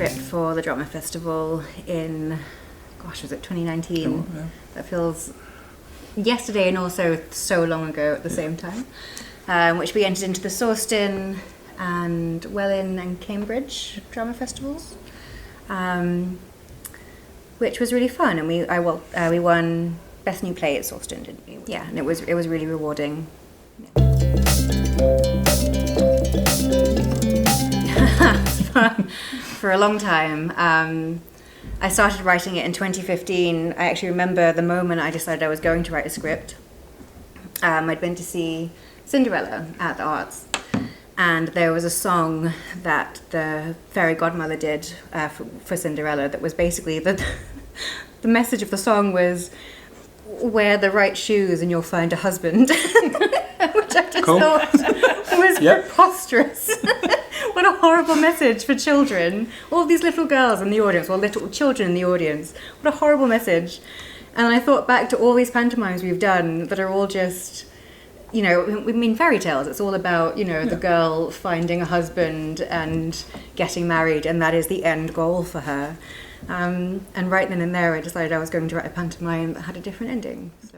script for the drama festival in, was it 2019? Oh, yeah. That feels yesterday and also so long ago at the same time. Which we entered into the Sawston and Welwyn and Cambridge drama festivals, which was really fun. And we won Best New Play at Sawston, didn't we? Yeah, and it was really rewarding. For a long time. I started writing it in 2015. I actually remember the moment I decided I was going to write a script. I'd been to see Cinderella at the Arts, and there was a song that the fairy godmother did for Cinderella that was basically the message of the song was, wear the right shoes and you'll find a husband. Which I just thought was preposterous. What a horrible message for children. All these little girls in the audience, or little children in the audience. What a horrible message. And I thought back to all these pantomimes we've done that are all just, you know, we mean fairy tales. It's all about, you know, the girl finding a husband and getting married, and that is the end goal for her. And right then and there, I decided I was going to write a pantomime that had a different ending. So.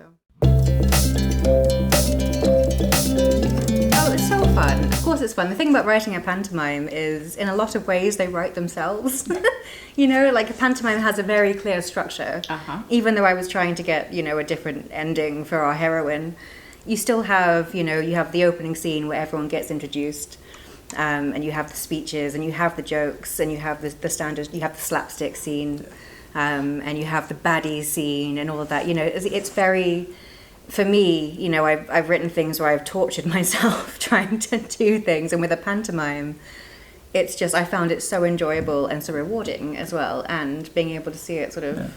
Oh, it's so fun. Of course it's fun. The thing about writing a pantomime is, in a lot of ways, they write themselves. You know, like a pantomime has a very clear structure. Even though I was trying to get, you know, a different ending for our heroine, you still have, you know, you have the opening scene where everyone gets introduced, and you have the speeches, and you have the jokes, and you have the standard, you have the slapstick scene, and you have the baddie scene, and all of that. You know, it's very... For me, you know, I've written things where I've tortured myself trying to do things, and with a pantomime, it's just, I found it so enjoyable and so rewarding as well, and being able to see it sort of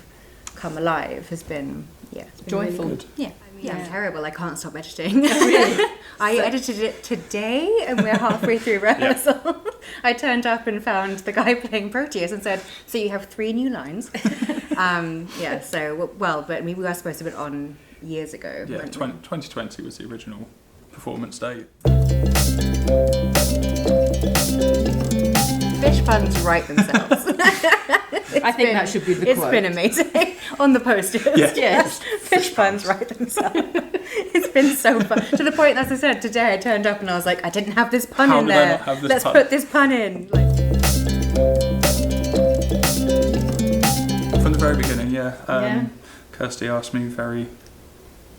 come alive has been, it's been joyful. Really good. I'm terrible. I can't stop editing. Really? I edited it today, and we're halfway through rehearsal. I turned up and found the guy playing Proteus and said, "So you have 3 new lines." But we were supposed to put it on years ago. Yeah, 2020 was the original performance date. Fish puns write themselves. I think that should be the quote. It's been amazing. On the posters. Yes. Fish puns write themselves. It's been so fun. To the point, as I said, today I turned up and I was like, I didn't have this pun in there. Let's put this pun in. From the very beginning, Kirsty asked me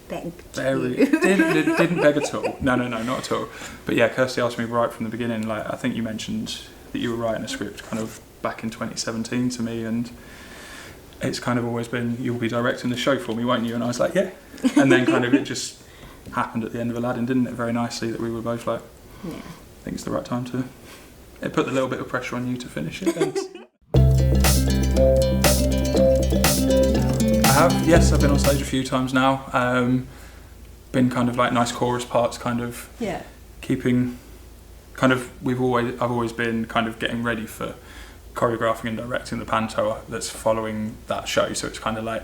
didn't beg at all. No, not at all. But yeah, Kirsty asked me right from the beginning. Like, I think you mentioned that you were writing a script kind of back in 2017 to me, and it's kind of always been, you'll be directing the show for me, won't you? And I was like, yeah. And then kind of it just happened at the end of Aladdin, didn't it? Very nicely, that we were both like, I think it's the right time to. It put a little bit of pressure on you to finish it. I've been on stage a few times now. Been kind of like nice chorus parts, kind of keeping, kind of, I've always been kind of getting ready for choreographing and directing the panto that's following that show. So it's kind of like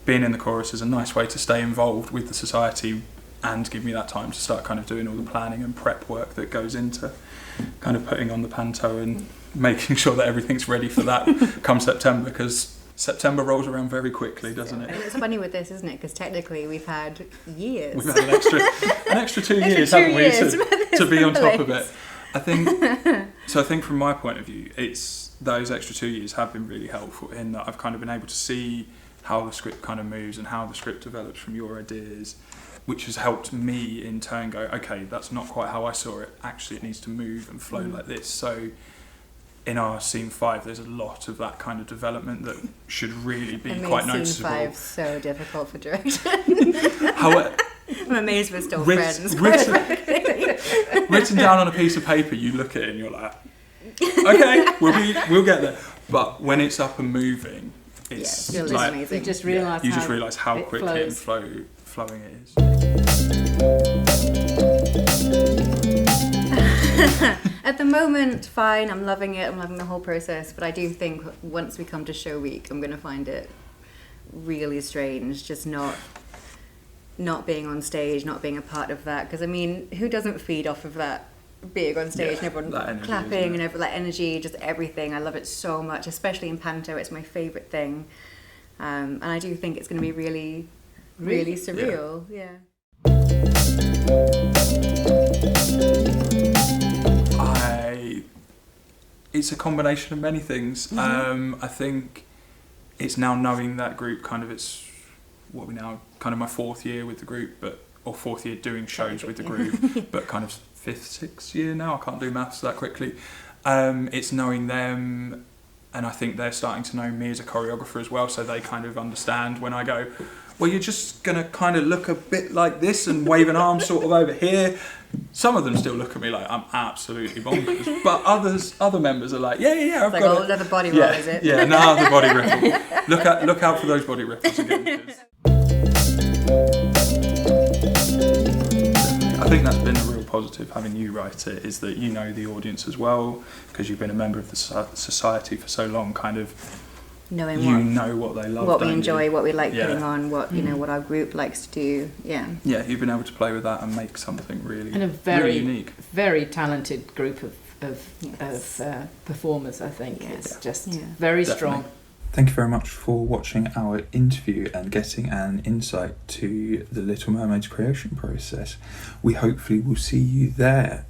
being in the chorus is a nice way to stay involved with the society and give me that time to start kind of doing all the planning and prep work that goes into kind of putting on the panto and making sure that everything's ready for that come September, because September rolls around very quickly, doesn't it? And it's funny with this, isn't it? Because technically we've had years. We've had an extra 2 years, haven't we, to be on top of it. I think from my point of view, it's those extra 2 years have been really helpful in that I've kind of been able to see how the script kind of moves and how the script develops from your ideas, which has helped me in turn go, okay, that's not quite how I saw it. Actually, it needs to move and flow like this. So in our scene 5, there's a lot of that kind of development that should really be quite noticeable. Scene 5 so difficult for direction. I'm amazed we're still friends. Written down on a piece of paper, you look at it and you're like, okay, we'll get there. But when it's up and moving, it's like amazing. You just realise how quickly and flowing it is. At the moment, fine, I'm loving it, I'm loving the whole process, but I do think once we come to show week, I'm going to find it really strange, just not being on stage, not being a part of that, because I mean, who doesn't feed off of that big on stage and everyone that energy, clapping and that energy, just everything. I love it so much, especially in panto. It's my favourite thing. And I do think it's going to be really, really surreal. Yeah. It's a combination of many things. I think it's now knowing that group, kind of it's what we now, kind of my 4th year with the group, or 4th year doing shows with the group, but kind of 5th, 6th year now, I can't do maths that quickly. It's knowing them, and I think they're starting to know me as a choreographer as well, so they kind of understand when I go, well, you're just going to kind of look a bit like this and wave an arm sort of over here. Some of them still look at me like I'm absolutely bonkers, but other members are like, yeah, I've got another body roll, is it? Yeah, another body ripple. Look out for those body ripples again. I think that's been a real positive having you write it, is that you know the audience as well, because you've been a member of the society for so long, kind of knowing know what they love, what we enjoy, what we like putting on, what what our group likes to do. Yeah, you've been able to play with that and make something really, and a very really unique, very talented group of performers. I think it's just very strong. Thank you very much for watching our interview and getting an insight to the Little Mermaid's creation process. We hopefully will see you there.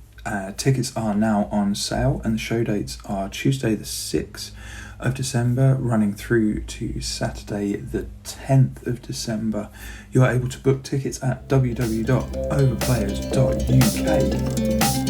Tickets are now on sale, and the show dates are Tuesday the 6th of December running through to Saturday the 10th of December. You are able to book tickets at www.overplayers.uk.